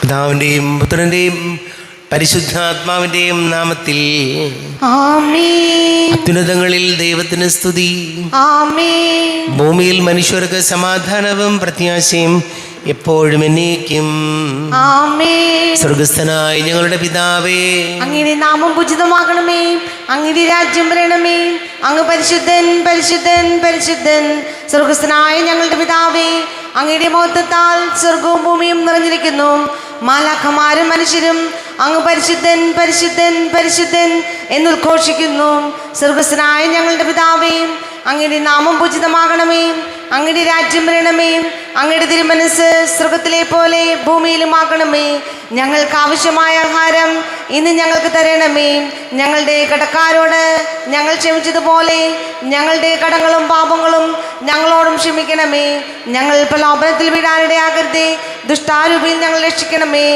പിതാവിൻ്റെയും പുത്രൻ്റെയും പരിശുദ്ധാത്മാവിൻ്റെയും നാമത്തിൽ ആമേൻ. അത്യുന്നതങ്ങളിൽ ദൈവത്തിന് സ്തുതി. ആമേൻ. ഭൂമിയിൽ മനുഷ്യർക്ക് സമാധാനവും പ്രത്യാശയും എപ്പോഴും എന്നേക്കും. ആമേൻ. സ്വർഗസ്ഥനായ ഞങ്ങളുടെ പിതാവേ, അങ്ങയുടെ നാമം പൂജിതമാകണമേ, അങ്ങയുടെ രാജ്യം വരണമേ, അങ്ങ് പരിശുദ്ധൻ പരിശുദ്ധൻ പരിശുദ്ധൻ. സ്വർഗസ്ഥനായ ഞങ്ങളുടെ പിതാവേ, അങ്ങയുടെ മഹത്വത്താൽ സ്വർഗവും ഭൂമിയും നിറഞ്ഞിരിക്കുന്നു. മാലാഖമാരും മനുഷ്യരും അങ്ങ് പരിശുദ്ധൻ പരിശുദ്ധൻ പരിശുദ്ധൻ എന്നുദ്ഘോഷിക്കുന്നു. സ്വർഗസ്ഥനായ ഞങ്ങളുടെ പിതാവേ, അങ്ങയുടെ നാമം പൂജിതമാകണമേ, അങ്ങയുടെ രാജ്യം വരണമേ, അങ്ങയുടെ തിരുമനസ് സ്വർഗത്തിലെ പോലെ ഭൂമിയിലും ആകണമേ. ഞങ്ങൾക്ക് ആവശ്യമായ ആഹാരം ഇന്ന് ഞങ്ങൾക്ക് തരണമേ. ഞങ്ങളുടെ കടക്കാരോട് ഞങ്ങൾ ക്ഷമിച്ചതുപോലെ ഞങ്ങളുടെ കടങ്ങളും പാപങ്ങളും ഞങ്ങളോടും ക്ഷമിക്കണമേ. ഞങ്ങൾ പ്രലോഭനത്തിൽ വീഴാനിടയാകരുതേ, ദുഷ്ടാരൂപിയിൽ ഞങ്ങൾ രക്ഷിക്കണമേ.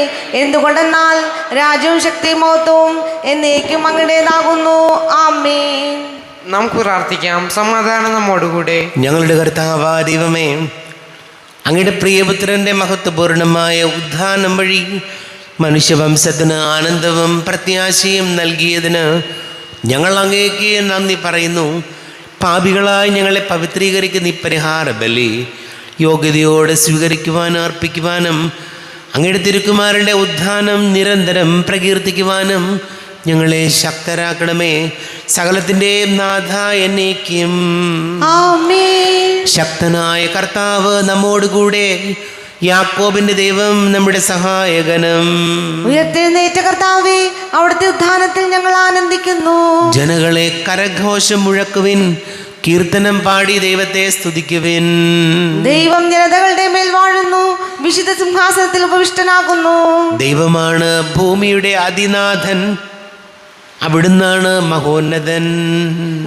എന്തുകൊണ്ടെന്നാൽ രാജ്യവും ശക്തിയും മഹത്വവും എന്നേക്കും അങ്ങയുടേതാകുന്നു. ആമേൻ. നമുക്ക് പ്രാർത്ഥിക്കാം. സമാധാനം നമ്മോടുകൂടെ. ഞങ്ങളുടെ കർത്താവായ ദൈവമേ, അങ്ങയുടെ പ്രിയപുത്രൻ്റെ മഹത്വപൂർണമായ ഉദ്ധാനം വഴി മനുഷ്യവംശത്തിന് ആനന്ദവും പ്രത്യാശയും നൽകിയതിന് ഞങ്ങൾ അങ്ങേക്ക് നന്ദി പറയുന്നു. പാപികളായി ഞങ്ങളെ പവിത്രീകരിക്കുന്ന ഈ പരിഹാര ബലി യോഗ്യതയോടെ സ്വീകരിക്കുവാനും അർപ്പിക്കുവാനും അങ്ങയുടെ തിരുക്കുമാരൻ്റെ ഉദ്ധാനം നിരന്തരം പ്രകീർത്തിക്കുവാനും ഞങ്ങളെ ശക്തരാക്കണമേ. സകലത്തിൻ്റെയും നാഥ എന്നേക്കും. ആമേൻ. ശക്തനായ കർത്താവ് നമ്മോടുകൂടെ, യാക്കോബിന്റെ ദൈവം നമ്മുടെ സഹായകനും. ഉയർത്തെഴുന്നേറ്റ കർത്താവേ, അവിടുത്തെ ഉദ്ധാനത്തിൽ ഞങ്ങൾ ആനന്ദിക്കുന്നു. ജനങ്ങളെ കരഘോഷം മുഴക്കുവിൻ, കീർത്തനം പാടി ദൈവത്തെ സ്തുതിക്കുവിൻ. ദൈവം ജനതകളുടെ മേൽ വാഴുന്നു, വിശുദ്ധ സിംഹാസനത്തിൽ ഉപവിഷ്ടനാകുന്നു. ദൈവമാണ് ഭൂമിയുടെ അതിനാഥൻ, അവിടുന്നാണ് മഹോന്നതൻ.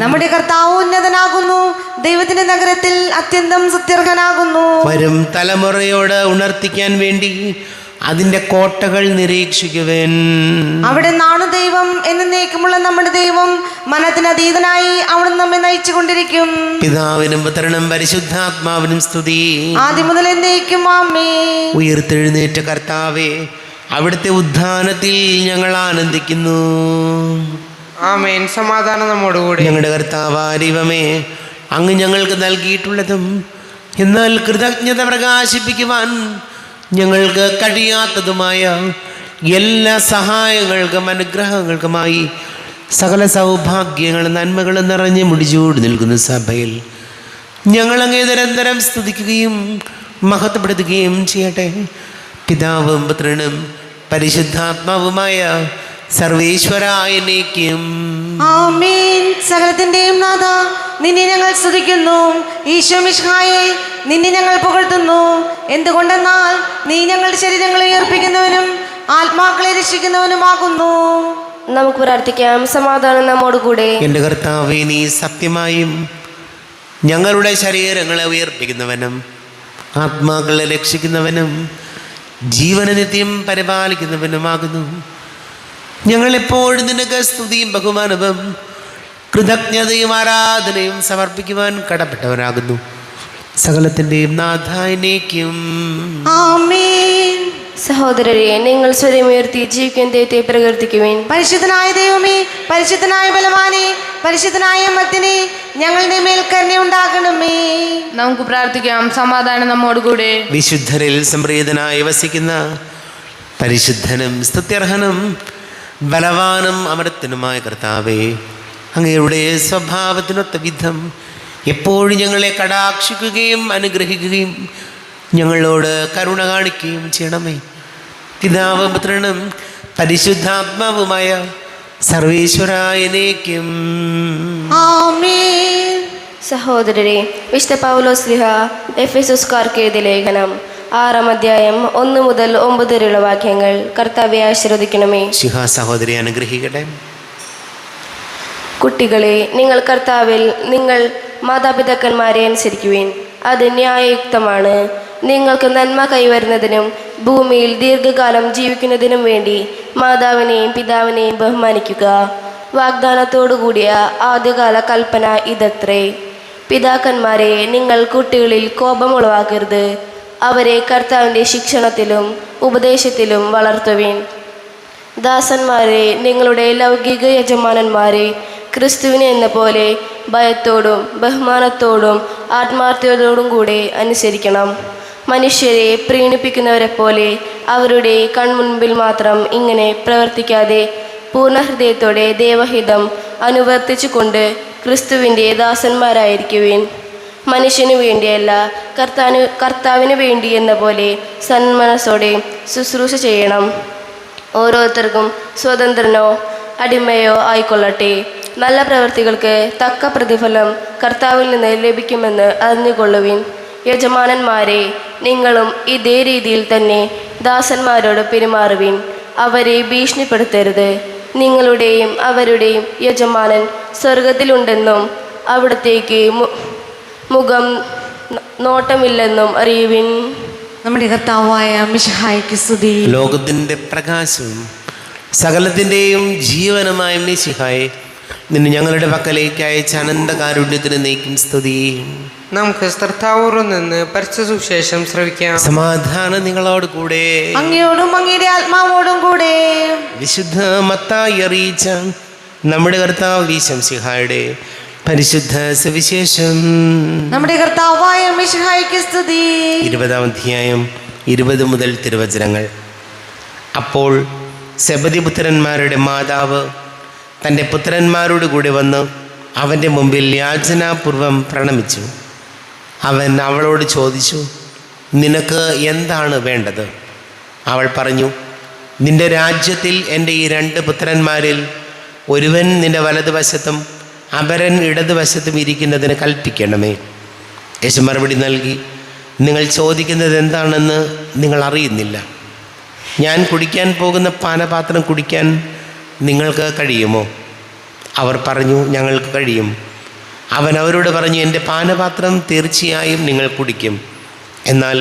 നമ്മുടെ കർത്താവ് ഉന്നതനാകുന്നു, ദൈവത്തിന്റെ നഗരത്തിൽ അത്യന്തം സുത്യർഹനാകുന്നു. വരും തലമുറയോട് ഉണർത്തിക്കാൻ വേണ്ടി അതിൻ്റെ കോട്ടകൾ നിരീക്ഷിക്കുവൻ. അവിടെ നിന്നാണ് ദൈവം, എന്നേക്കുമുള്ള നമ്മുടെ ദൈവം. മനത്തിന് അതീതനായി അവിടെ നമ്മെ നയിച്ചു കൊണ്ടിരിക്കും. പിതാവിനും പുത്രനും പരിശുദ്ധാത്മാവിനും സ്തുതി, ആദ്യം മുതൽ എന്നേക്കും. ആമേൻ. ഉയർത്തെഴുന്നേറ്റ കർത്താവേ, അവിടുത്തെ ഉദ്ധാനത്തിൽ ഞങ്ങൾ ആനന്ദിക്കുന്നു. ആമേൻ. സമാധാനം നമ്മോടുകൂടെ. ഞങ്ങളുടെ കർത്താവായ ദൈവമേ, അങ്ങ് ഞങ്ങൾക്ക് നൽകിയിട്ടുള്ളതും എന്നാൽ കൃതജ്ഞത പ്രകാശിപ്പിക്കുവാൻ ഞങ്ങൾക്ക് കഴിയാത്തതുമായ എല്ലാ സഹായങ്ങൾക്കും അനുഗ്രഹങ്ങൾക്കുമായി സകല സൗഭാഗ്യങ്ങളും നന്മകളും നിറഞ്ഞ് മുടിച്ചൂടി നിൽക്കുന്ന സഭയിൽ ഞങ്ങളങ്ങേ നിരന്തരം സ്തുതിക്കുകയും മഹത്വപ്പെടുത്തുകയും ചെയ്യട്ടെ. പിതാവും പുത്രനും പരിശുദ്ധാത്മാവുമായ സർവേശ്വരായ എന്നേക്കും. ആമേൻ. സകലത്തിന്റെയും നാഥ, നിന്നെ ഞങ്ങൾ സ്തുതിക്കുന്നു. ഈശോ മിശിഹായേ, നിന്നെ ഞങ്ങൾ പുകഴ്ത്തുന്നു. എന്തുകൊണ്ടെന്നാൽ നീ ഞങ്ങളുടെ ശരീരങ്ങളെ ഉയർപ്പിക്കുന്നവനും ആത്മാക്കളെ രക്ഷിക്കുന്നവനുമാകുന്നു. നമുക്ക് പ്രാർത്ഥിക്കാം. സമാധാനം നമ്മോടുകൂടെ. എൻ്റെ കർത്താവേ, നീ സത്യമായും ഞങ്ങളുടെ ശരീരങ്ങളെ ഉയർപ്പിക്കുന്നവനും ആത്മാക്കളെ രക്ഷിക്കുന്നവനും ജീവന നിത്യം പരിപാലിക്കുന്നവനുമാകുന്നു. ഞങ്ങളെപ്പോഴും നിനക്ക് സ്തുതിയും ബഹുമാനവും കൃതജ്ഞതയും ആരാധനയും സമർപ്പിക്കുവാൻ കടപ്പെട്ടവരാകുന്നു. സകലത്തിൻ്റെയും നാഥായനേക്കും. ആമേൻ. സഹോദരരെ, നിങ്ങൾ സ്വരമുയർത്തി ജീവിക്കുന്ന ദൈവത്തെ പ്രകീർത്തിക്കുവിൻ. പരിശുദ്ധനായ ദൈവമേ, പരിശുദ്ധനായ ബലവാനെ, പരിശുദ്ധനായ മത്തിനെ, ഞങ്ങളുടെ മേൽ കരുണയുണ്ടാകണമേ. നമുക്ക് പ്രാർത്ഥിക്കാം. സമാധാനം നമ്മോടുകൂടെ. വിശുദ്ധരിൽ സംപ്രീതനായി വസിക്കുന്ന പരിശുദ്ധനും സ്തുത്യർഹനും ബലവാനും അമരത്തിനുമായ കർത്താവേ, അങ്ങയുടെ സ്വഭാവത്തിനൊത്ത വിധം എപ്പോഴും ഞങ്ങളെ കടാക്ഷിക്കുകയും അനുഗ്രഹിക്കുകയും ഞങ്ങളോട് കരുണ കാണിക്കുകയും ചെയ്യണമേ. പിതാവും പുത്രനും പരിശുദ്ധാത്മാവുമായ സർവേശ്വരായനേക്കും. ആമേൻ. സഹോദരരെ, വിശുദ്ധ പൗലോസ് ശ്ലീഹ എഫെസോസ്കാർക്ക് എഴുതിയ ലേഖനം 6-ാം അധ്യായം 1 മുതൽ 9 വരെയുള്ള വാക്യങ്ങൾ കർത്താവെ ആശീർവദിക്കണമേ. ശിഹാ സഹോദരി അനുഗ്രഹിക്കട്ടെ. കുട്ടികളെ, നിങ്ങൾ കർത്താവിൽ നിങ്ങൾ മാതാപിതാക്കന്മാരെ അനുസരിക്കുവിൻ. അത് ന്യായയുക്തമാണ്. നിങ്ങൾക്ക് നന്മ കൈവരുന്നതിനും ഭൂമിയിൽ ദീർഘകാലം ജീവിക്കുന്നതിനും വേണ്ടി മാതാവിനെയും പിതാവിനെയും ബഹുമാനിക്കുക. വാഗ്ദാനത്തോടുകൂടിയ ആദ്യകാല കൽപ്പന ഇതത്രേ: പിതാക്കന്മാരെ, നിങ്ങൾ കുട്ടികളിൽ കോപമുളവാക്കരുത്. അവരെ കർത്താവിൻ്റെ ശിക്ഷണത്തിലും ഉപദേശത്തിലും വളർത്തുവിൻ. ദാസന്മാരെ, നിങ്ങളുടെ ലൗകിക യജമാനന്മാരെ ക്രിസ്തുവിനെ എന്ന പോലെ ഭയത്തോടും ബഹുമാനത്തോടും ആത്മാർത്ഥതയോടും കൂടെ അനുസരിക്കണം. മനുഷ്യരെ പ്രീണിപ്പിക്കുന്നവരെ പോലെ അവരുടെ കൺമുൻപിൽ മാത്രം ഇങ്ങനെ പ്രവർത്തിക്കാതെ പൂർണ്ണ ഹൃദയത്തോടെ ദൈവഹിതം അനുവർത്തിച്ചുകൊണ്ട് ക്രിസ്തുവിൻ്റെ ദാസന്മാരായിരിക്കുവിൻ. മനുഷ്യനു വേണ്ടിയല്ല, കർത്താവിന് വേണ്ടി എന്ന പോലെ സന്മനസ്സോടെ ശുശ്രൂഷ ചെയ്യണം. ഓരോരുത്തർക്കും സ്വതന്ത്രനോ അടിമയോ ആയിക്കൊള്ളട്ടെ. നല്ല പ്രവൃത്തികൾക്ക് തക്ക പ്രതിഫലം കർത്താവിൽ നിന്ന് ലഭിക്കുമെന്ന് അറിഞ്ഞുകൊള്ളുവിൻ. യജമാനന്മാരെ, നിങ്ങളും ഇതേ രീതിയിൽ തന്നെ ദാസന്മാരോട് പെരുമാറുവിൻ. അവരെ ഭീഷണിപ്പെടുത്തരുത്. നിങ്ങളുടെയും അവരുടെയും യജമാനൻ സ്വർഗത്തിലുണ്ടെന്നും അവിടത്തേക്ക് മുഖം നോട്ടമില്ലെന്നും അറിയുവിൻ. നമ്മുടെ കർത്താവായ മിശിഹായ്ക്ക് സ്തുതി. ലോകത്തിൻ്റെ പ്രകാശവും സകലത്തിൻ്റെയും ജീവനുമായ മിശിഹായെ, നിന്നെ ഞങ്ങളുടെ പക്കലേക്ക് അയച്ച അനന്തകാരുണ്യത്തിന് നീക്കും സ്തുതി. നമുക്ക് ശ്രദ്ധാപൂർവം നിന്ന് പരിശുദ്ധ സുവിശേഷം ശ്രവിക്കാം. സമാധാനം നിങ്ങളോട് കൂടെ. അങ്ങയോടും അങ്ങയുടെ ആത്മാവോടും കൂടെ. വിശുദ്ധ മത്തായി അറിയിച്ച നമ്മുടെ കർത്താവ് ഈശോമിശിഹായുടെ പരിശുദ്ധ സുവിശേഷം. നമ്മുടെ കർത്താവായ മിശിഹായ്ക്ക് സ്തുതി. 20-ാം അധ്യായം 20 മുതൽ തിരുവചനങ്ങൾ. അപ്പോൾ സെബദിപുത്രന്മാരുടെ മാതാവ് തൻ്റെ പുത്രന്മാരോട് കൂടി വന്ന് അവൻ്റെ മുമ്പിൽ യാചനാപൂർവം പ്രണമിച്ചു. അവൻ അവളോട് ചോദിച്ചു, നിനക്ക് എന്താണ് വേണ്ടത്? അവൾ പറഞ്ഞു, നിന്റെ രാജ്യത്തിൽ എൻ്റെ ഈ 2 പുത്രന്മാരിൽ ഒരുവൻ നിന്റെ വലതുവശത്തും അപരൻ ഇടതുവശത്തും ഇരിക്കുന്നതിന് കൽപ്പിക്കണമേ. യേശു മറുപടി നൽകി, നിങ്ങൾ ചോദിക്കുന്നത് എന്താണെന്ന് നിങ്ങൾ അറിയുന്നില്ല. ഞാൻ കുടിക്കാൻ പോകുന്ന പാനപാത്രം കുടിക്കാൻ നിങ്ങൾക്ക് കഴിയുമോ? അവർ പറഞ്ഞു, ഞങ്ങൾക്ക് കഴിയും. അവൻ അവരോട് പറഞ്ഞു, എൻ്റെ പാനപാത്രം തീർച്ചയായും നിങ്ങൾ കുടിക്കും. എന്നാൽ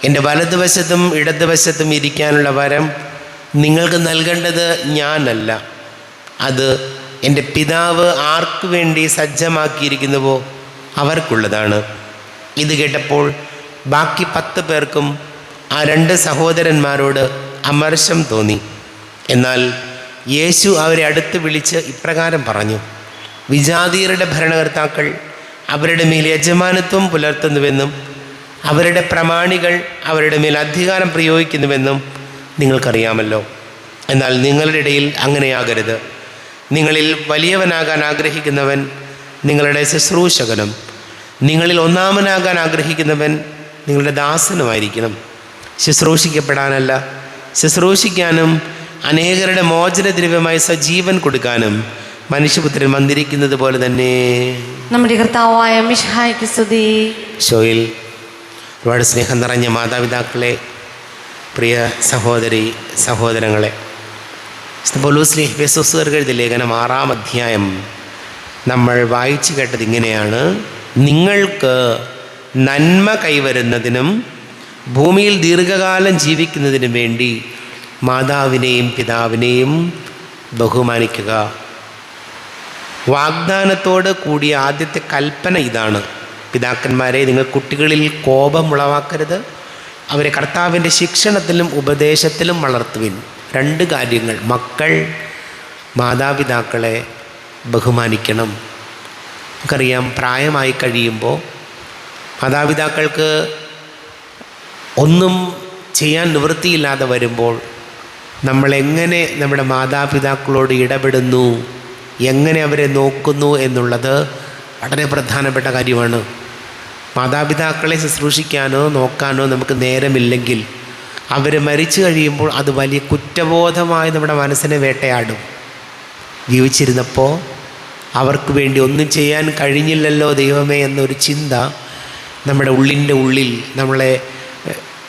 എൻ്റെ വലതുവശത്തും ഇടതുവശത്തും ഇരിക്കാനുള്ള വരം നിങ്ങൾക്ക് നൽകേണ്ടത് ഞാനല്ല, അത് എൻ്റെ പിതാവ് ആർക്കു വേണ്ടി സജ്ജമാക്കിയിരിക്കുന്നുവോ അവർക്കുള്ളതാണ്. ഇത് കേട്ടപ്പോൾ ബാക്കി 10 പേർക്കും ആ 2 സഹോദരന്മാരോട് അമർഷം തോന്നി. എന്നാൽ യേശു അവരെ അടുത്ത് വിളിച്ച് ഇപ്രകാരം പറഞ്ഞു, വിജാതീയരുടെ ഭരണകർത്താക്കൾ അവരുടെ മേൽ യജമാനത്വം പുലർത്തുന്നുവെന്നും അവരുടെ പ്രമാണികൾ അവരുടെ മേൽ അധികാരം പ്രയോഗിക്കുന്നുവെന്നും നിങ്ങൾക്കറിയാമല്ലോ. എന്നാൽ നിങ്ങളുടെ ഇടയിൽ അങ്ങനെയാകരുത്. നിങ്ങളിൽ വലിയവനാകാൻ ആഗ്രഹിക്കുന്നവൻ നിങ്ങളുടെ ശുശ്രൂഷകനും നിങ്ങളിൽ ഒന്നാമനാകാൻ ആഗ്രഹിക്കുന്നവൻ നിങ്ങളുടെ ദാസനുമായിരിക്കണം. ശുശ്രൂഷിക്കപ്പെടാനല്ല, ശുശ്രൂഷിക്കാനും അനേകരുടെ മോചനദ്രവ്യമായി സജീവൻ കൊടുക്കാനും മനുഷ്യപുത്രൻ വന്നിരിക്കുന്നത് പോലെ തന്നെ. നമ്മുടെ കർത്താവായ മിശിഹായ്ക്ക് സ്തുതി. ഷോയിൽ ഒരുപാട് സ്നേഹം നിറഞ്ഞ മാതാപിതാക്കളെ, പ്രിയ സഹോദരി സഹോദരങ്ങളെ, പൗലോസ് എഫെസോസുകാർക്ക് എഴുതിയ ലേഖനം 6-ാം അധ്യായം നമ്മൾ വായിച്ചു കേട്ടത് ഇങ്ങനെയാണ്: നിങ്ങൾക്ക് നന്മ കൈവരുന്നതിനും ഭൂമിയിൽ ദീർഘകാലം ജീവിക്കുന്നതിനും വേണ്ടി മാതാവിനെയും പിതാവിനെയും ബഹുമാനിക്കുക. വാഗ്ദാനത്തോട് കൂടിയ ആദ്യത്തെ കൽപ്പന ഇതാണ്: പിതാക്കന്മാരെ, നിങ്ങൾ കുട്ടികളിൽ കോപം ഉളവാക്കരുത്, അവരെ കർത്താവിൻ്റെ ശിക്ഷണത്തിലും ഉപദേശത്തിലും വളർത്തുവിൻ. 2 കാര്യങ്ങൾ. മക്കൾ മാതാപിതാക്കളെ ബഹുമാനിക്കണം. നമുക്കറിയാം, പ്രായമായി കഴിയുമ്പോൾ മാതാപിതാക്കൾക്ക് ഒന്നും ചെയ്യാൻ നിവൃത്തിയില്ലാതെ വരുമ്പോൾ നമ്മളെങ്ങനെ നമ്മുടെ മാതാപിതാക്കളോട് ഇടപെടുന്നു, എങ്ങനെ അവരെ നോക്കുന്നു എന്നുള്ളത് വളരെ പ്രധാനപ്പെട്ട കാര്യമാണ്. മാതാപിതാക്കളെ ശുശ്രൂഷിക്കാനോ നോക്കാനോ നമുക്ക് നേരമില്ലെങ്കിൽ അവർ മരിച്ചു കഴിയുമ്പോൾ അത് വലിയ കുറ്റബോധമായി നമ്മുടെ മനസ്സിനെ വേട്ടയാടും. ജീവിച്ചിരുന്നപ്പോൾ അവർക്ക് വേണ്ടി ഒന്നും ചെയ്യാൻ കഴിഞ്ഞില്ലല്ലോ ദൈവമേ എന്നൊരു ചിന്ത നമ്മുടെ ഉള്ളിൻ്റെ ഉള്ളിൽ നമ്മളെ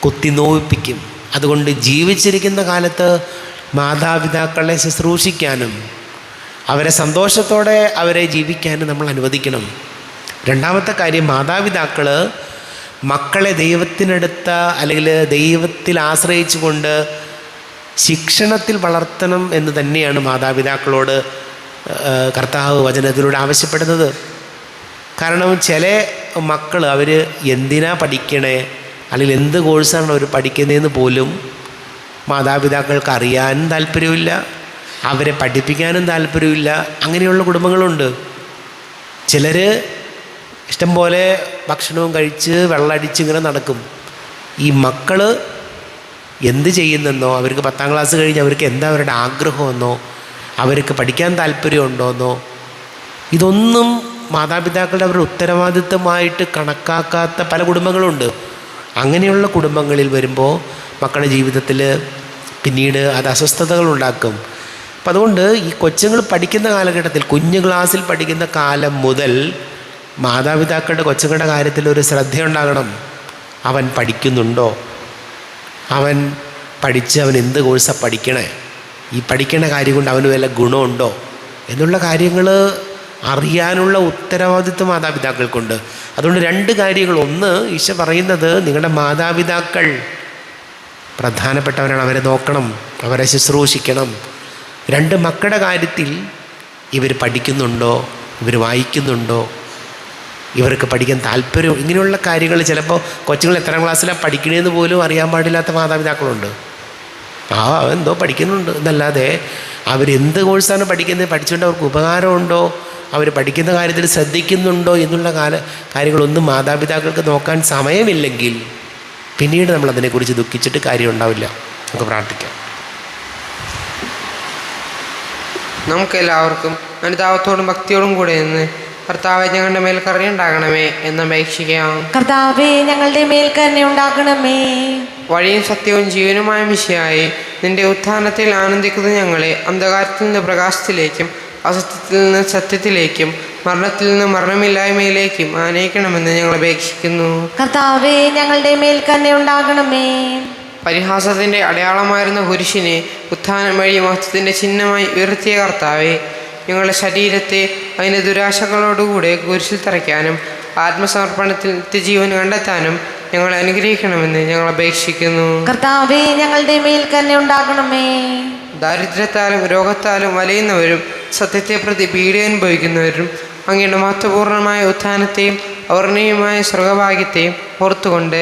കുത്തി നോവിപ്പിക്കും. അതുകൊണ്ട് ജീവിച്ചിരിക്കുന്ന കാലത്ത് മാതാപിതാക്കളെ ശുശ്രൂഷിക്കാനും അവരെ സന്തോഷത്തോടെ അവരെ ജീവിക്കാനും നമ്മൾ അനുവദിക്കണം. 2-ാമത്തെ കാര്യം, മാതാപിതാക്കൾ മക്കളെ ദൈവത്തിനടുത്ത അല്ലെങ്കിൽ ദൈവത്തിൽ ആശ്രയിച്ചു കൊണ്ട് ശിക്ഷണത്തിൽ വളർത്തണം എന്ന് തന്നെയാണ് മാതാപിതാക്കളോട് കർത്താവ് വചനത്തിലൂടെ ആവശ്യപ്പെടുന്നത്. കാരണം ചില മക്കൾ അവർ എന്തിനാ പഠിക്കണേ, അല്ലെങ്കിൽ എന്ത് കോഴ്സാണ് അവർ പഠിക്കുന്നതെന്ന് പോലും മാതാപിതാക്കൾക്ക് അറിയാനും താല്പര്യമില്ല, അവരെ പഠിപ്പിക്കാനും താല്പര്യമില്ല. അങ്ങനെയുള്ള കുടുംബങ്ങളുണ്ട്. ചിലർ ഇഷ്ടംപോലെ ഭക്ഷണവും കഴിച്ച് വെള്ളമടിച്ച് ഇങ്ങനെ നടക്കും. ഈ മക്കൾ എന്ത് ചെയ്യുന്നെന്നോ, അവർക്ക് 10ാം ക്ലാസ് കഴിഞ്ഞ് അവർക്ക് എന്താ അവരുടെ ആഗ്രഹമെന്നോ, അവർക്ക് പഠിക്കാൻ താല്പര്യമുണ്ടോയെന്നോ, ഇതൊന്നും മാതാപിതാക്കളുടെ അവരുടെ ഉത്തരവാദിത്തമായിട്ട് കണക്കാക്കാത്ത പല കുടുംബങ്ങളുണ്ട്. അങ്ങനെയുള്ള കുടുംബങ്ങളിൽ വരുമ്പോൾ മക്കളുടെ ജീവിതത്തിൽ പിന്നീട് അത് അസ്വസ്ഥതകൾ ഉണ്ടാക്കും. അപ്പം അതുകൊണ്ട് ഈ കൊച്ചുങ്ങൾ പഠിക്കുന്ന കാലഘട്ടത്തിൽ, കുഞ്ഞു ക്ലാസ്സിൽ പഠിക്കുന്ന കാലം മുതൽ മാതാപിതാക്കളുടെ കൊച്ചുങ്ങളുടെ കാര്യത്തിൽ ഒരു ശ്രദ്ധയുണ്ടാകണം. അവൻ പഠിക്കുന്നുണ്ടോ, അവൻ പഠിച്ച് അവൻ എന്ത് കോഴ്സാണ് പഠിക്കണേ, ഈ പഠിക്കണ കാര്യം കൊണ്ട് അവന് വല്ല ഗുണമുണ്ടോ എന്നുള്ള കാര്യങ്ങൾ അറിയാനുള്ള ഉത്തരവാദിത്വം മാതാപിതാക്കൾക്കുണ്ട്. അതുകൊണ്ട് 2 കാര്യങ്ങൾ. ഒന്ന്, ഈശോ പറയുന്നത് നിങ്ങളുടെ മാതാപിതാക്കൾ പ്രധാനപ്പെട്ടവരാണ്, അവരെ നോക്കണം, അവരെ ശുശ്രൂഷിക്കണം. 2, മക്കളുടെ കാര്യത്തിൽ ഇവർ പഠിക്കുന്നുണ്ടോ, ഇവർ വായിക്കുന്നുണ്ടോ, ഇവർക്ക് പഠിക്കാൻ താല്പര്യം, ഇങ്ങനെയുള്ള കാര്യങ്ങൾ. ചിലപ്പോൾ കൊച്ചുങ്ങൾ എത്രാം ക്ലാസ്സിലാണ് പഠിക്കണേന്ന് പോലും അറിയാൻ പാടില്ലാത്ത മാതാപിതാക്കളുണ്ട്. എന്തോ പഠിക്കുന്നുണ്ട് എന്നല്ലാതെ അവരെന്ത് കോഴ്സാണ് പഠിക്കുന്നത്, പഠിച്ചുകൊണ്ട് അവർക്ക് ഉപകാരമുണ്ടോ, അവർ പഠിക്കുന്ന കാര്യത്തിൽ ശ്രദ്ധിക്കുന്നുണ്ടോ എന്നുള്ള കാര്യങ്ങളൊന്നും മാതാപിതാക്കൾക്ക് നോക്കാൻ സമയമില്ലെങ്കിൽ പിന്നീട് നമ്മളതിനെക്കുറിച്ച് ദുഃഖിച്ചിട്ട് കാര്യം ഉണ്ടാവില്ല. നമുക്ക് പ്രാർത്ഥിക്കാം. നമുക്കെല്ലാവർക്കും അനുതാപത്തോടും ഭക്തിയോടും കൂടെ നിന്ന് കർത്താവെ ഞങ്ങളുടെ മേൽ കരുണയുണ്ടാകണമേ എന്ന് അപേക്ഷിക്കാം. കർത്താവേ ഞങ്ങളുടെ മേൽ കരുണയുണ്ടാകണമേ. വഴിയും സത്യവും ജീവനുമായ മിശിഹായേ, നിന്റെ ഉത്ഥാനത്തിൽ ആനന്ദിക്കുന്ന ഞങ്ങളെ അന്ധകാരത്തിൽ നിന്ന് പ്രകാശത്തിലേക്കും അസത്യത്തിൽ നിന്ന് സത്യത്തിലേക്കും മരണത്തിൽ നിന്ന് മരണമില്ലായ്മയിലേക്കും ആനയിക്കണമെന്ന് ഞങ്ങൾ അപേക്ഷിക്കുന്നു. കർത്താവേ ഞങ്ങളുടെ മേൽ കരുണയുണ്ടാകണമേ. പരിഹാസത്തിൻ്റെ അടയാളമായിരുന്ന കുരിശിനെ ഉത്ഥാനം വഴി മഹത്വത്തിൻ്റെ ചിഹ്നമായി ഉയർത്തിയ കർത്താവെ, ഞങ്ങളുടെ ശരീരത്തെ അതിൻ്റെ ദുരാശകളോടുകൂടെ കുരിശിൽ തറയ്ക്കാനും ആത്മസമർപ്പണത്തിൽ നിത്യജീവൻ കണ്ടെത്താനും ഞങ്ങളെ അനുഗ്രഹിക്കണമെന്ന് ഞങ്ങൾ അപേക്ഷിക്കുന്നു. കർത്താവേ ഞങ്ങളുടെ മേൽ കരുണയുണ്ടാകണമേ. ദാരിദ്ര്യത്താലും രോഗത്താലും വലയുന്നവരും സത്യത്തെ പ്രതി പീഡ അനുഭവിക്കുന്നവരും അങ്ങയുടെ മഹത്വപൂർണമായ ഉത്ഥാനത്തെയും അവർണീയമായ സ്വർഗഭാഗ്യത്തെയും ഓർത്തുകൊണ്ട്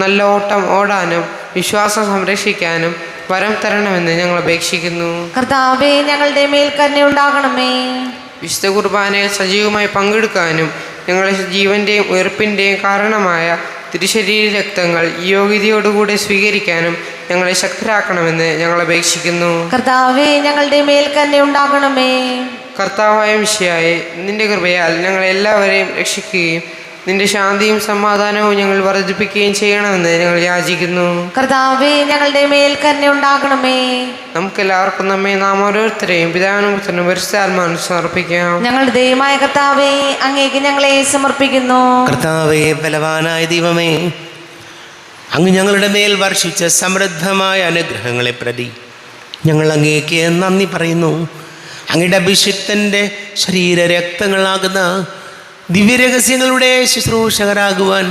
നല്ല ഓട്ടം ഓടാനും വിശ്വാസം സംരക്ഷിക്കാനും വരം തരണമെന്ന് ഞങ്ങൾ അപേക്ഷിക്കുന്നു. കർത്താവേ ഞങ്ങളുടെ മേൽ കരുണയുണ്ടാകണമേ. വിശുദ്ധ കുർബാനയിൽ സജീവമായി പങ്കെടുക്കാനും ഞങ്ങളുടെ ജീവൻ്റെയും ഉയർപ്പിൻ്റെയും കാരണമായ തിരുശരീര രക്തങ്ങൾ ഈ യോഗ്യതയോടുകൂടെ സ്വീകരിക്കാനും ഞങ്ങളെ ശക്തരാക്കണമെന്ന് ഞങ്ങൾ അപേക്ഷിക്കുന്നു. കർത്താവേ ഞങ്ങളുടെ മേൽ കരുണയുണ്ടാകണമേ. കർത്താവായ മിശിഹായേ, നിന്റെ കൃപയാൽ ഞങ്ങളെല്ലാവരെയും രക്ഷിക്കുകയും നിന്റെ ശാന്തിയും സമാധാനവും ഞങ്ങൾ വർദ്ധിപ്പിക്കുകയും ചെയ്യണമെന്ന് ഞങ്ങൾ യാചിക്കുന്നു. കർത്താവേ ഞങ്ങളുടെ മേൽ കരുണയുണ്ടാകണമേ. നമുക്കെല്ലാവർക്കും നാം ഓരോരുത്തരെയും പിതാവിനും പുത്രനും പരിശുദ്ധാത്മാവിനും സമർപ്പിക്കാം. ഞങ്ങളുടെ ദൈവമായ കർത്താവേ, അങ്ങേക്ക് ഞങ്ങളെ സമർപ്പിക്കുന്നു. കർത്താവേ, ബലവാനായ ദൈവമേ, അങ്ങ് ഞങ്ങളുടെ മേൽ വർഷിച്ച സമൃദ്ധമായ അനുഗ്രഹങ്ങളെ പ്രതി ഞങ്ങൾ അങ്ങേക്ക് നന്ദി പറയുന്നു. അങ്ങയുടെ അഭിഷിക്തൻ്റെ ശരീരരക്തങ്ങളാകുന്ന ദിവ്യരഹസ്യങ്ങളുടെ ശുശ്രൂഷകരാകുവാൻ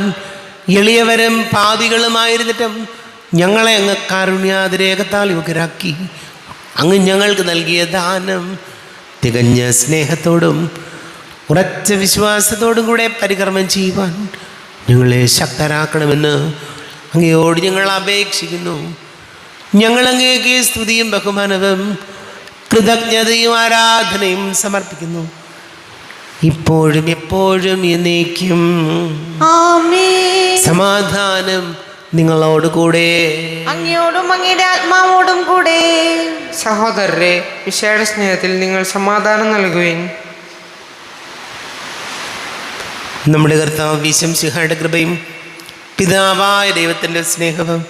എളിയവരും പാപികളുമായിരുന്നിട്ടും ഞങ്ങളെ അങ്ങ് കാരുണ്യാതിരേകത്താൽ യോഗ്യരാക്കി. അങ്ങ് ഞങ്ങൾക്ക് നൽകിയ ദാനം തികഞ്ഞ സ്നേഹത്തോടും ഉറച്ച വിശ്വാസത്തോടും കൂടെ പരികർമ്മം ചെയ്യുവാൻ ഞങ്ങളെ ശക്തരാക്കണമെന്ന് അങ്ങയോട് ഞങ്ങൾ അപേക്ഷിക്കുന്നു. ഞങ്ങൾ അങ്ങേക്ക് സ്തുതിയും ബഹുമാനവും കൃതജ്ഞതയും ആരാധനയും സമർപ്പിക്കുന്നു, ഇപ്പോഴും എപ്പോഴും എന്നേക്കും. ആമേൻ. സമാധാനം നിങ്ങളോട് കൂടെ, അങ്ങയോടും അങ്ങയുടെ ആത്മാവോടും കൂടെ. സഹോദരരെ, മിശിഹായുടെ സ്നേഹത്തിൽ നിങ്ങൾ സമാധാനം നൽകുവിൻ. നമ്മുടെ കർത്താവ് മിശിഹായുടെ കൃപയും പിതാവായ ദൈവത്തിൻ്റെ സ്നേഹവും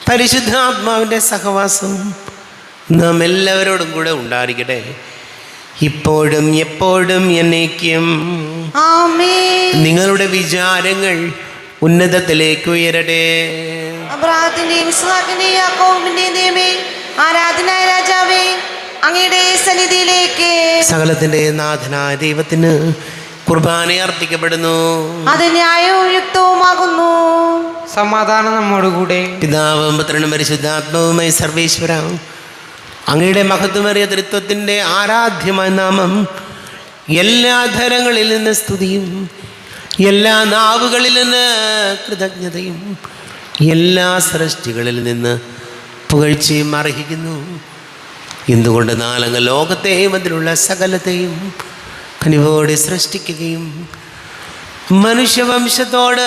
പരിശുദ്ധാത്മാവിൻ്റെ സഹവാസവും നാം എല്ലാവരോടും കൂടെ ഉണ്ടായിരിക്കട്ടെ, ഇപ്പോഴും എപ്പോഴും എന്നേക്കും. ആമേൻ. നിങ്ങളുടെ വിചാരങ്ങൾ ഉന്നതത്തിലേക്ക് ഉയരട്ടെ. അബ്രാഹത്തിന്റെയും ഇസ്ഹാക്കിന്റെയും യാക്കോബിന്റെയും ദൈവമേ, ആരാധനായ രാജാവേ, അങ്ങയുടെ സന്നിധിയിലേക്ക് സകലത്തിൻ്റെ നാഥനായ ദൈവത്തിന് കുർബാന അർപ്പിക്കപ്പെടുന്നു. അത് ന്യായവും യുക്തവുമാകുന്നു. സമാധാനം നമ്മോടുകൂടെ. പിതാവും പുത്രനും പരിശുദ്ധാത്മാവുമായി സർവേശ്വര, അങ്ങയുടെ മഹത്വമേറിയ ത്രിത്വത്തിൻ്റെ ആരാധ്യമായ നാമം എല്ലാ ധരങ്ങളിൽ നിന്ന് സ്തുതിയും എല്ലാ നാവുകളിൽ നിന്ന് കൃതജ്ഞതയും എല്ലാ സൃഷ്ടികളിൽ നിന്ന് പുകഴ്ചയും അർഹിക്കുന്നു. എന്തുകൊണ്ട് നാലങ്ങ് ലോകത്തെയും അതിലുള്ള സകലത്തെയും കനിവോടെ സൃഷ്ടിക്കുകയും മനുഷ്യവംശത്തോട്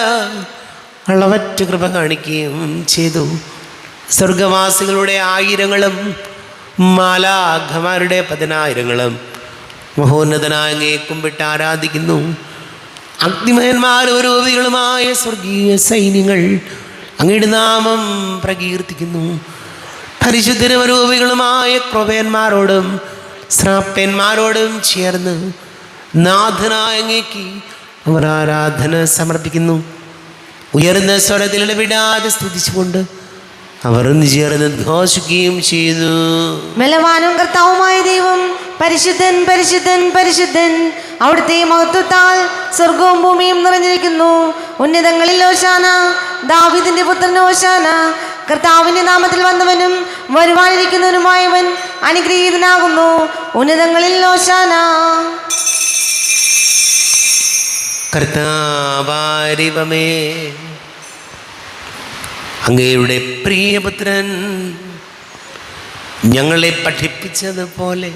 അളവറ്റ കൃപ കാണിക്കുകയും ചെയ്തു. സ്വർഗവാസികളുടെ ആയിരങ്ങളും മാലാഖമാരുടെ 10,000ങ്ങളും മഹോന്നതനായ അങ്ങയെ കുമ്പിട്ട് ആരാധിക്കുന്നു. അഗ്നിമയന്മാരും രൂപികളുമായ സ്വർഗീയ സൈന്യങ്ങൾ അങ്ങയുടെ നാമം പ്രകീർത്തിക്കുന്നു. പരിശുദ്ധരൂപികളുമായ ക്രൊവേന്മാരോടും ശ്രാപ്പന്മാരോടും ചേർന്ന് നാഥനായ അങ്ങേക്ക് അവർ ആരാധന സമർപ്പിക്കുന്നു. ഉയർന്ന സ്വരത്തിൽ ഇടപെടാതെ സ്തുതിച്ചുകൊണ്ട് അവർ ചേർന്ന് ഘോഷിക്കുകയും ചെയ്തു. ബലവാനും കർത്താവുമായ ദൈവം പരിശുദ്ധൻ പരിശുദ്ധൻ പരിശുദ്ധൻ, അവിടുത്തെ മഹത്വത്താൽ സ്വർഗവും ഭൂമിയും നിറഞ്ഞിരിക്കുന്നു. ഉന്നതങ്ങളിൽ ഓശാന, ദാവീദിന്റെ പുത്രൻ ഓശാന. കർത്താവിന്റെ നാമത്തിൽ വന്നവനും വരുവാനിരിക്കുന്നവനുമായവൻ അനുഗ്രഹീതനാകുന്നു. ഉന്നതങ്ങളിൽ ഓശാന. കർത്താവാരിവമേ, അങ്ങയുടെ പ്രിയപുത്രൻ ഞങ്ങളെ പഠിപ്പിച്ചതുപോലെ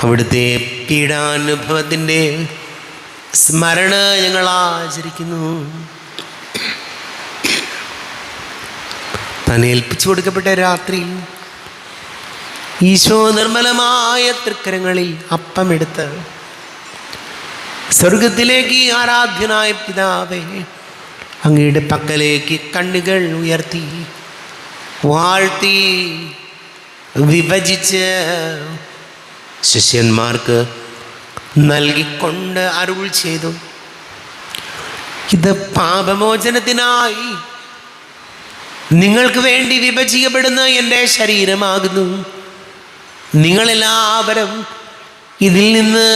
അവിടുത്തെ പീഡാനുഭവത്തിൻ്റെ സ്മരണ ഞങ്ങൾ ആചരിക്കുന്നു. താൻ ഏൽപ്പിച്ചു കൊടുക്കപ്പെട്ട രാത്രിയിൽ ഈശോ നിർമ്മലമായ തൃക്കരങ്ങളിൽ അപ്പമെടുത്ത് സ്വർഗത്തിലേക്ക് ആരാധ്യനായ പിതാവേ, അങ്ങയുടെ പക്കലേക്ക് കണ്ണുകൾ ഉയർത്തി വാഴ്ത്തി വിഭജിച്ച് ശിഷ്യന്മാർക്ക് നൽകിക്കൊണ്ട് അരുൾ ചെയ്തു, ഇത് പാപമോചനത്തിനായി നിങ്ങൾക്ക് വേണ്ടി വിഭജിക്കപ്പെടുന്ന എൻ്റെ ശരീരമാകുന്നു. നിങ്ങളെല്ലാവരും ഇതിൽ നിന്ന്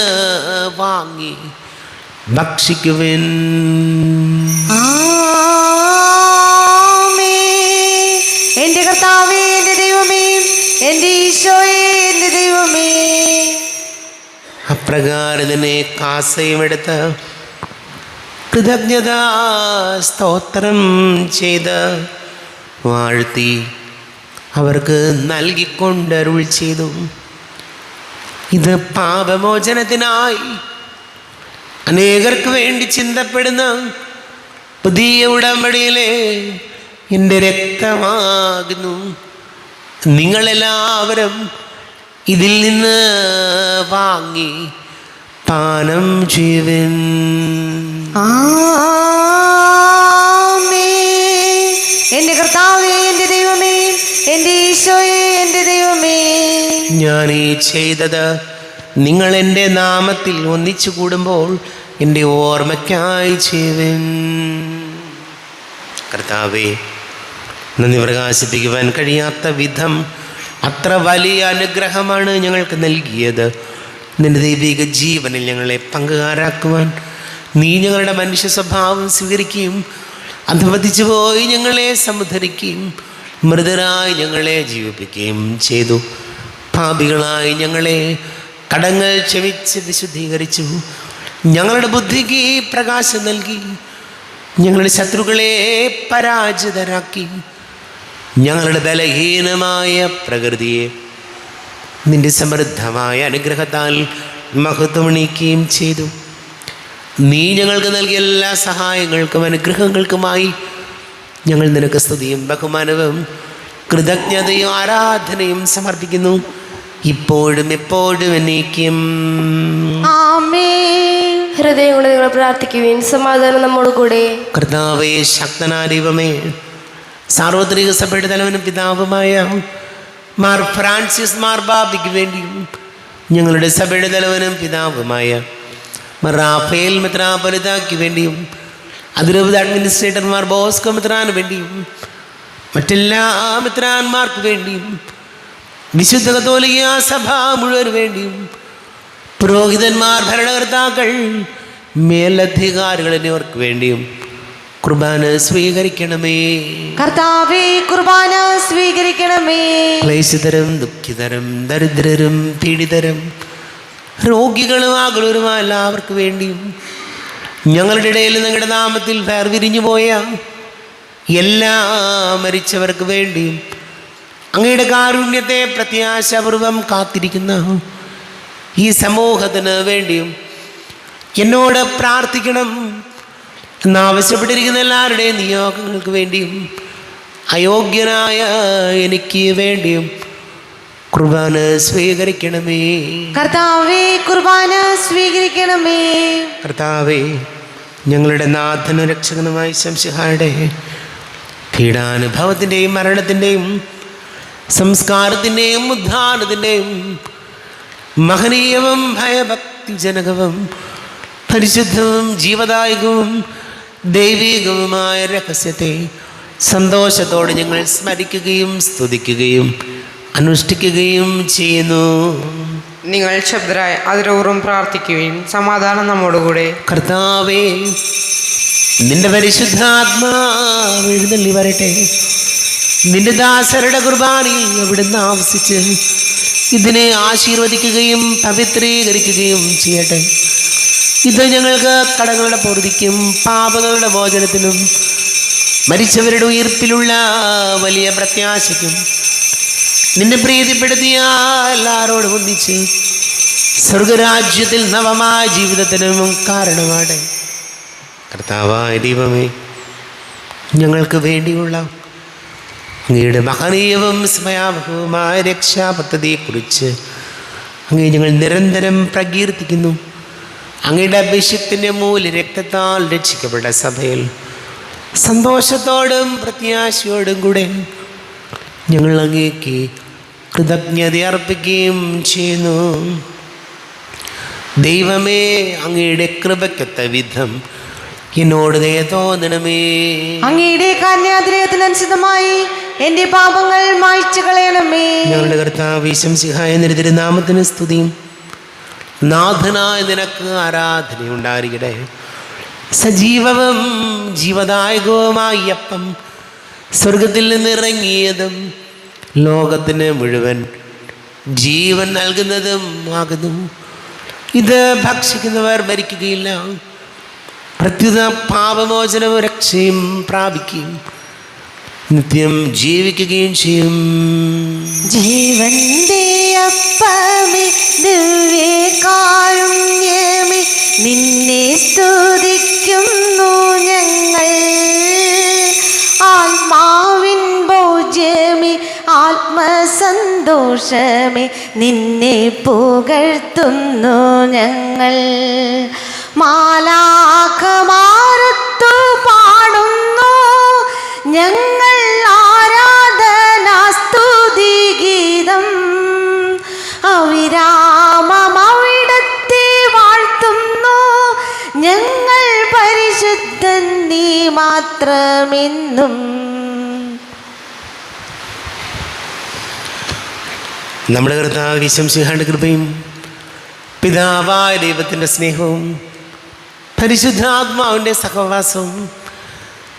വാങ്ങി ഭക്ഷിക്കുവിൻ. എന്റെ കർത്താവേ, എന്റെ ദൈവമേ, എന്റെ ഈശോയേ, എന്റെ ദൈവമേ. അപ്രകാരം തന്നെ കാസയും എടുത്ത് കൃതജ്ഞതാ സ്തോത്രം ചെയ്ത് വാഴ്ത്തി അവർക്ക് നൽകിക്കൊണ്ട് അരുൾ ചെയ്തു, ഇത് പാപമോചനത്തിനായി അനേകർക്ക് വേണ്ടി ചിന്തപ്പെടുന്ന പുതിയ ഉടമ്പടിയിലെ എൻ്റെ രക്തമാകുന്നു. നിങ്ങളെല്ലാവരും ഇതിൽ നിന്ന് വാങ്ങി പാനം ചെയ്യുവിൻ. എന്റെ കർത്താവേ, എന്റെ ദൈവമേ, എന്റെ ഈശോയേ, എന്റെ ദൈവമേ. ഞാൻ ഈ ചെയ്തത് നിങ്ങൾ എൻ്റെ നാമത്തിൽ ഒന്നിച്ചു കൂടുമ്പോൾ എൻ്റെ ഓർമ്മയ്ക്കായി ചെയ്യുവിൻ. കർത്താവേ, നന്ദി പ്രകാശിപ്പിക്കുവാൻ കഴിയാത്ത വിധം അത്ര വലിയ അനുഗ്രഹമാണ് ഞങ്ങൾക്ക് നൽകിയത്. നിൻ്റെ ദൈവിക ജീവനിൽ ഞങ്ങളെ പങ്കുകാരാക്കുവാൻ നീ ഞങ്ങളുടെ മനുഷ്യ സ്വഭാവം സ്വീകരിക്കുകയും അധപതിച്ചു പോയി ഞങ്ങളെ സമുദ്ധരിക്കുകയും മൃതരായി ഞങ്ങളെ ജീവിപ്പിക്കുകയും ചെയ്തു. പാപികളായി ഞങ്ങളെ കടങ്ങൾ ക്ഷമിച്ച് വിശുദ്ധീകരിച്ചു. ഞങ്ങളുടെ ബുദ്ധിക്ക് പ്രകാശം നൽകി. ഞങ്ങളുടെ ശത്രുക്കളെ പരാജിതരാക്കി. ഞങ്ങളുടെ ബലഹീനമായ പ്രകൃതിയെ നിന്റെ സമൃദ്ധമായ അനുഗ്രഹത്താൽ മഹത്വമണിയിക്കുകയും ചെയ്തു. നീ ഞങ്ങൾക്ക് നൽകിയ എല്ലാ സഹായങ്ങൾക്കും അനുഗ്രഹങ്ങൾക്കുമായി ഞങ്ങൾ നിനക്ക് സ്തുതിയും ബഹുമാനവും കൃതജ്ഞതയും ആരാധനയും സമർപ്പിക്കുന്നു, ഇപ്പോഴും എപ്പോഴും എന്നേക്കും. ആമേൻ. ഹൃദയം കൊണ്ട് നിങ്ങൾ പ്രാർത്ഥിക്കുവിൻ. സമാധാനം നമ്മോട് കൂടെ. കർത്താവേ, ശക്തനായ ദൈവമേ, സാർവത്രിക സഭയുടെ തലവനും പിതാവുമായ മാർ ഫ്രാൻസിസ് മാർബാബയ്ക്ക് വേണ്ടിയും ഞങ്ങളുടെ സഭയുടെ തലവനും പിതാവുമായ മാർ റാഫേൽ മെത്രാപ്പൊലീത്തായ്ക്ക് വേണ്ടിയും അതിരൂപത അഡ്മിനിസ്ട്രേറ്റർമാർ ബോസ്കോ മെത്രാന് വേണ്ടിയും മറ്റെല്ലാ മെത്രാന്മാർക്ക് വേണ്ടിയും വിശുദ്ധ കത്തോലിക്ക സഭ മുഴുവൻ വേണ്ടിയും പുരോഹിതന്മാർ, ഭരണകർത്താക്കൾ, മേലധികാരികൾ എന്നിവർക്ക് വേണ്ടിയും കുർബാന സ്വീകരിക്കണമേ. കർത്താവേ, കുർബാന സ്വീകരിക്കണമേ. ക്ലേശിതരും ദുഃഖിതരും ദരിദ്രരും പീഡിതരും രോഗികളും ആകുലരുമായ എല്ലാവർക്കും വേണ്ടിയും ഞങ്ങളുടെ ഇടയിൽ നിങ്ങളുടെ നാമത്തിൽ വേർതിരിഞ്ഞു പോയ എല്ലാ മരിച്ചവർക്ക് വേണ്ടിയും അങ്ങയുടെ കാരുണ്യത്തെ പ്രത്യാശാപൂർവം കാത്തിരിക്കുന്ന ഈ സമൂഹത്തിന് വേണ്ടിയും എന്നോട് പ്രാർത്ഥിക്കണം എന്നാവശ്യപ്പെട്ടിരിക്കുന്ന എല്ലാവരുടെയും നിയോഗങ്ങൾക്ക് വേണ്ടിയും അയോഗ്യനായ എനിക്ക് വേണ്ടിയും കുർബാന സ്വീകരിക്കണമേ. കർത്താവേ, കുർബാന സ്വീകരിക്കണമേ. കർത്താവേ, ഞങ്ങളുടെ നാഥനും രക്ഷകനുമായ ശംശിഹായുടെ പീഡാനുഭവത്തിൻ്റെയും മരണത്തിൻ്റെയും സംസ്കാരത്തിൻ്റെയും ഉദ്ധാനത്തിൻ്റെയും മഹനീയവും ഭയഭക്തിജനകവും പരിശുദ്ധവും ജീവദായകവും ദൈവികവുമായ രഹസ്യത്തെ സന്തോഷത്തോടെ ഞങ്ങൾ സ്മരിക്കുകയും സ്തുതിക്കുകയും അനുഷ്ഠിക്കുകയും ചെയ്യുന്നു. നിങ്ങൾ ശബ്ദരായി അതിരൂറും പ്രാർത്ഥിക്കുകയും സമാധാനം നമ്മോടുകൂടെ. കർത്താവേ, നിന്റെ പരിശുദ്ധാത്മാവ് എഴുന്നള്ളി വരട്ടെ. നിന്റെ ദാസരുടെ കുർബാനയിൽ അവിടുന്ന് ആവസിച്ച് ഇതിനെ ആശീർവദിക്കുകയും പവിത്രീകരിക്കുകയും ചെയ്യട്ടെ. ഇത് ഞങ്ങൾക്ക് കടങ്ങളുടെ പൊറുതിക്കും പാപങ്ങളുടെ മോചനത്തിനും മരിച്ചവരുടെ ഉയർപ്പിലുള്ള വലിയ പ്രത്യാശയ്ക്കും നിന്നെ പ്രീതിപ്പെടുത്തിയ എല്ലാവരോടും ഒന്നിച്ച് സ്വർഗരാജ്യത്തിൽ നവമായ ജീവിതത്തിനും കാരണമാണ്. കർത്താവായ ദൈവമേ, ഞങ്ങൾക്ക് വേണ്ടിയുള്ള അങ്ങയുടെ മഹനീയവും സ്മയാവഹവുമായ രക്ഷാപദ്ധതിയെക്കുറിച്ച് അങ്ങേ ഞങ്ങൾ നിരന്തരം പ്രകീർത്തിക്കുന്നു. അങ്ങയുടെ അഭിഷേകത്തിൻ്റെ മൂല്യ രക്തത്താൽ രക്ഷിക്കപ്പെട്ട സഭയിൽ സന്തോഷത്തോടും പ്രത്യാശയോടും കൂടെ ഞങ്ങൾ അങ്ങേക്ക് കൃതജ്ഞത അർപ്പിക്കുകയും ചെയ്യുന്നു. ദൈവമേ, അങ്ങയുടെ കൃപയ്ക്കൊത്ത വിധം എന്നോട് ദയ തോന്നണമേ. അങ്ങയുടെ കാരുണ്യാതിരേയത്തിനനുസൃതമായി എന്റെ പാപങ്ങൾ മായ്ച്ചു കളയണമേ. ഞങ്ങളുടെ കർത്താവ് ശംസിഹായ തിരുനാമത്തിന് സ്തുതിയും നാഥനായ നിനക്ക് ആരാധനയുണ്ടായിരിക്കട്ടെ. സജീവവും ജീവദായകവുമായ അപ്പം സ്വർഗത്തിൽ നിന്നിറങ്ങിയതും ലോകത്തിന് മുഴുവൻ ജീവൻ നൽകുന്നതും ആകുന്നു. ഇത് ഭക്ഷിക്കുന്നവർ മരിക്കുകയില്ല, പ്രത്യുത പാപമോചനവും രക്ഷയും പ്രാപിക്കുകയും നിത്യം ജീവിക്കുകയും ചെയ്യും. ജീവന്റെ അപ്പമേ, ദിവ്യകാരുണ്യമേ, നിന്നെ സ്തുതിക്കുന്നു ഞങ്ങൾ. ആത്മാവിൻ ഭോജ്യമേ, ആത്മസന്തോഷമേ, നിന്നെ പുകഴ്ത്തുന്നു ഞങ്ങൾ. മാലാഖമാരത്തു പാടുന്നു ഞങ്ങൾ ആരാധനാസ്തുതി ഗീതം. അവിരാമം അവിടത്തെ വാഴ്ത്തുന്നു ഞങ്ങൾ. പരിശുദ്ധൻ നീ മാത്രമെന്നും. നമ്മുടെ കർത്താവ് ശംസിഹായുടെ കൃപയും പിതാവായ ദൈവത്തിൻ്റെ സ്നേഹവും പരിശുദ്ധാത്മാവിൻ്റെ സഹവാസവും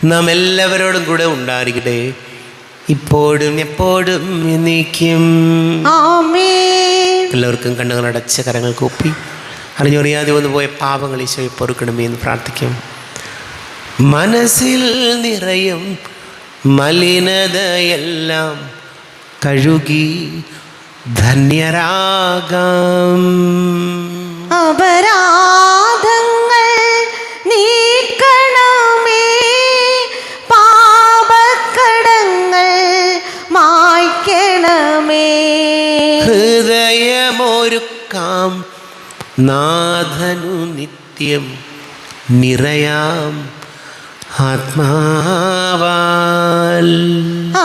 നാം എല്ലാവരോടും കൂടെ ഉണ്ടായിരിക്കട്ടെ, ഇപ്പോഴും എപ്പോഴും എന്നേക്കും. ആമേൻ. എല്ലാവർക്കും കണ്ണുകളടച്ച കരങ്ങൾ കൂപ്പി അറിഞ്ഞറിയാതെ വന്നു പോയ പാപങ്ങൾ ഈശോയെ പൊറുക്കണമേ എന്ന് പ്രാർത്ഥിക്കും. മനസ്സിൽ നിറയും മലിനതയെല്ലാം കഴുകി ധന്യരാഗം. അപരാധങ്ങൾ നീക്കണമേ, പാപക്കടങ്ങൾ മായ്ക്കണമേ. ഹൃദയമൊരുക്കാം നാഥനു നിത്യം നിറയാം ആത്മാവാൽ.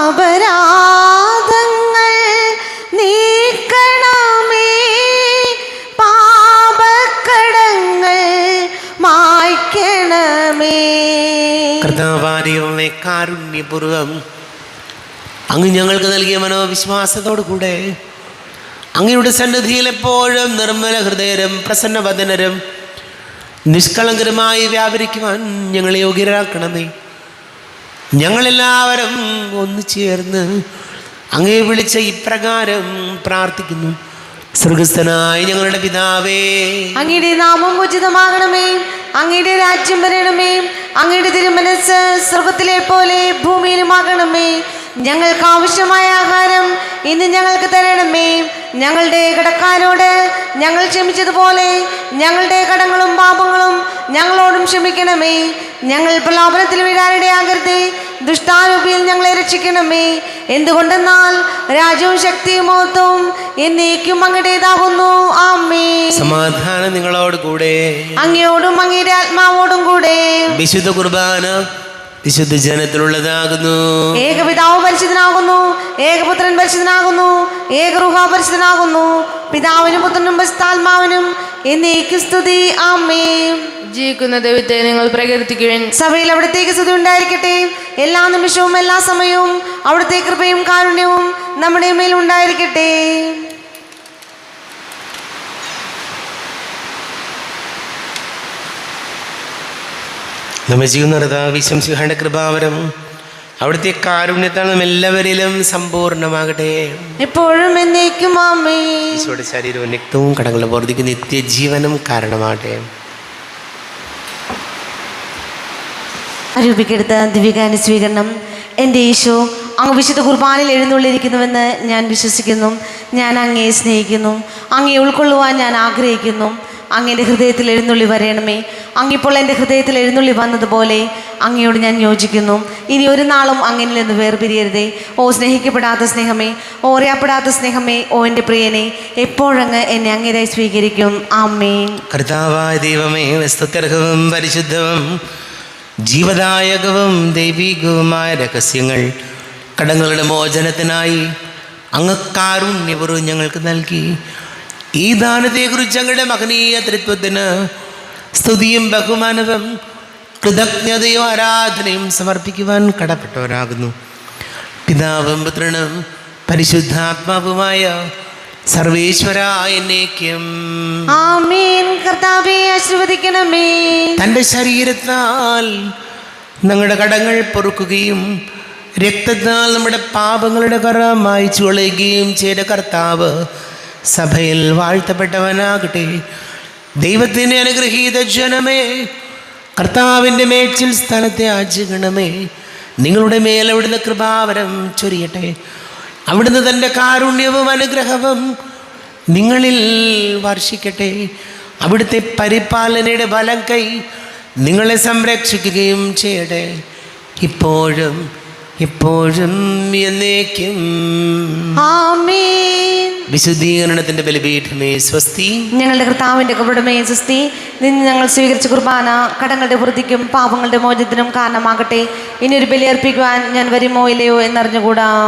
അപരാധങ്ങൾ നീക്കണമേ, പാപക്കടങ്ങൾ മായ്ക്കണമേ. കർത്താവാരിയമ്മേ, കാരുണ്യപൂർവം അങ്ങ് ഞങ്ങൾക്ക് നൽകിയ മനോവിശ്വാസത്തോടു കൂടെ അങ്ങയുടെ സന്നിധിയിൽ എപ്പോഴും നിർമ്മല ഹൃദയരും പ്രസന്നവദനരും നിഷ്കളങ്കരുമായി വ്യാപരിക്കുവാൻ ഞങ്ങളെ യോഗ്യരാക്കണമേ. ഞങ്ങളെല്ലാവരും ഒന്നു ചേർന്ന് അങ്ങേ വിളിച്ച ഇപ്രകാരം പ്രാർത്ഥിക്കുന്നു. സ്വർഗസ്ഥനായ ഞങ്ങളുടെ പിതാവേ, അങ്ങയുടെ നാമം ഉചിതമാകണമേ, അങ്ങയുടെ രാജ്യം വരണമേ, അങ്ങയുടെ തിരുമനസ് സ്വർഗത്തിലെ പോലെ ഭൂമിയിലുമാകണമേ. ഞങ്ങൾക്ക് ആവശ്യമായ ആഹാരം ഇന്ന് ഞങ്ങൾക്ക് തരണമേ. ഞങ്ങളുടെ കടക്കാരോട് ഞങ്ങൾ ക്ഷമിച്ചതുപോലെ ഞങ്ങളുടെ കടങ്ങളും പാപങ്ങളും ഞങ്ങളോടും ക്ഷമിക്കണമേ. ഞങ്ങൾ പ്രലോഭനത്തിൽ വീഴാനിടയാകരുതേ, ദുഷ്ടാരൂപിയിൽ ഞങ്ങളെ രക്ഷിക്കണമേ. എന്തുകൊണ്ടെന്നാൽ രാജ്യവും ശക്തിയും മഹത്വവും എന്നേക്കും അങ്ങയുടേതാകുന്നു. ആമേൻ. സമാധാനം നിങ്ങളോട് കൂടെ. അങ്ങയോടും അങ്ങയുടെ ആത്മാവോടും കൂടെ. വിശുദ്ധ കുർബാന വിശുദ്ധ ജനത്തിലുള്ളതാകുന്നു. ഏകപിതാവ് പരിശുദ്ധനാകുന്നു, ഏകപുത്രൻ പരിശുദ്ധനാകുന്നു, ഏകറുഹ പരിശുദ്ധനാകുന്നു. പിതാവിനും പുത്രനും പരിശുദ്ധാത്മാവിനും എന്നേക്കും സ്തുതി. ആമേൻ. ജീവിക്കുന്ന ദൈവത്തെ നിങ്ങൾ പ്രകീർത്തിക്കുവിൻ. സഭയിൽ അവിടത്തേക്ക് സ്തുതി ഉണ്ടായിരിക്കട്ടെ. എല്ലാ നിമിഷവും എല്ലാ സമയവും അവിടുത്തെ കൃപയും കാരുണ്യവും നമ്മുടെ മേൽ ഉണ്ടായിരിക്കട്ടെ. നമ്മെ ചെയ്യുന്ന വിശംസിഹാന്റെ കൃപാവരം അവിടുത്തെ കാരുണ്യത്താൽ നാം എല്ലാവരിലും സമ്പൂർണ്ണമാകട്ടെ. എപ്പോഴും എന്നേക്കും. ആമേൻ. ഈശോയുടെ ശരീരവും രക്തവും കടങ്ങളുടെ വർദ്ധിക്ക് നിത്യജീവനും കാരണമാകട്ടെ. രൂപിക്കെടുത്ത ദിവ്യകാരുണ്യ സ്വീകരണം. എൻ്റെ ഈശോ, അങ്ങ് വിശുദ്ധ കുർബാനയിൽ എഴുന്നള്ളിയിരിക്കുന്നുവെന്ന് ഞാൻ വിശ്വസിക്കുന്നു. ഞാൻ അങ്ങയെ സ്നേഹിക്കുന്നു. അങ്ങയെ ഉൾക്കൊള്ളുവാൻ ഞാൻ ആഗ്രഹിക്കുന്നു. അങ്ങയുടെ ഹൃദയത്തിൽ എഴുന്നള്ളി വരയണമേ. അങ്ങിപ്പോൾ എൻ്റെ ഹൃദയത്തിൽ എഴുന്നള്ളി വന്നതുപോലെ അങ്ങയോട് ഞാൻ യോജിക്കുന്നു. ഇനി ഒരു നാളും അങ്ങിൽ നിന്ന് വേർപിരിയരുതേ. ഓ സ്നേഹിക്കപ്പെടാത്ത സ്നേഹമേ, ഓ അറിയപ്പെടാത്ത സ്നേഹമേ, ഓ എൻ്റെ പ്രിയനെ, എപ്പോഴങ്ങ് എന്നെ അങ്ങേരായി സ്വീകരിക്കും. ആമേൻ. കർത്താവായ ദൈവമേ, വസ്തുക്കർഹവും പരിശുദ്ധവും ജീവദായകവും ദൈവികവുമായ രഹസ്യങ്ങൾ കടങ്ങളുടെ മോചനത്തിനായി അങ്ങ് കാരുണ്യപൂർവ്വം ഞങ്ങൾക്ക് നൽകി. ഈ ദാനത്തെക്കുറിച്ച് അങ്ങയുടെ മഹനീയ തൃത്വത്തിന് സ്തുതിയും ബഹുമാനവും കൃതജ്ഞതയും ആരാധനയും സമർപ്പിക്കുവാൻ കടപ്പെട്ടവരാകുന്നു. പിതാവും പുത്രനും പരിശുദ്ധാത്മാവുമായ സർവേശ്വരായ എന്നേക്കും. ആമേൻ. കർത്താവേ ആശീർവദിക്കണമേ. തൻ്റെ ശരീരത്താൽ ഞങ്ങളുടെ കടങ്ങൾ പൊറുക്കുകയും രക്തത്താൽ നമ്മുടെ പാപങ്ങളുടെ കറ മായ്ച്ചു കളയുകയും ചെയ്ത കർത്താവ് സഭയിൽ വാഴ്ത്തപ്പെട്ടവനാകട്ടെ. ദൈവത്തിൻ്റെ അനുഗ്രഹീത ജനമേ, കർത്താവിൻ്റെ മേച്ചിൽ സ്ഥലത്തെ ആചരണമേ. നിങ്ങളുടെ മേൽ അവിടുന്ന് കൃപാവരം ചൊരിയട്ടെ. അവിടുന്ന് തൻ്റെ കാരുണ്യവും അനുഗ്രഹവും നിങ്ങളിൽ വർഷിക്കട്ടെ. അവിടുത്തെ പരിപാലനയുടെ ബലം കൈ നിങ്ങളെ സംരക്ഷിക്കുകയും ചെയ്യട്ടെ, ഇപ്പോഴും എപ്പോഴും എന്നേക്കും. ആമേൻ. വിശുദ്ധീകരണത്തിൻ്റെ ബലിപീഠമേ സ്വസ്തി. ഞങ്ങളുടെ കർത്താവിൻ്റെ കൃപയുടെ സ്വസ്തി. നിന്ന് ഞങ്ങൾ സ്വീകരിച്ച കുർബാന കടങ്ങളുടെ വൃദ്ധിക്കും പാപങ്ങളുടെ മോചനത്തിനും കാരണമാകട്ടെ. ഇനിയൊരു ബലി അർപ്പിക്കുവാൻ ഞാൻ വരുമോ ഇല്ലയോ എന്നറിഞ്ഞുകൂടാ.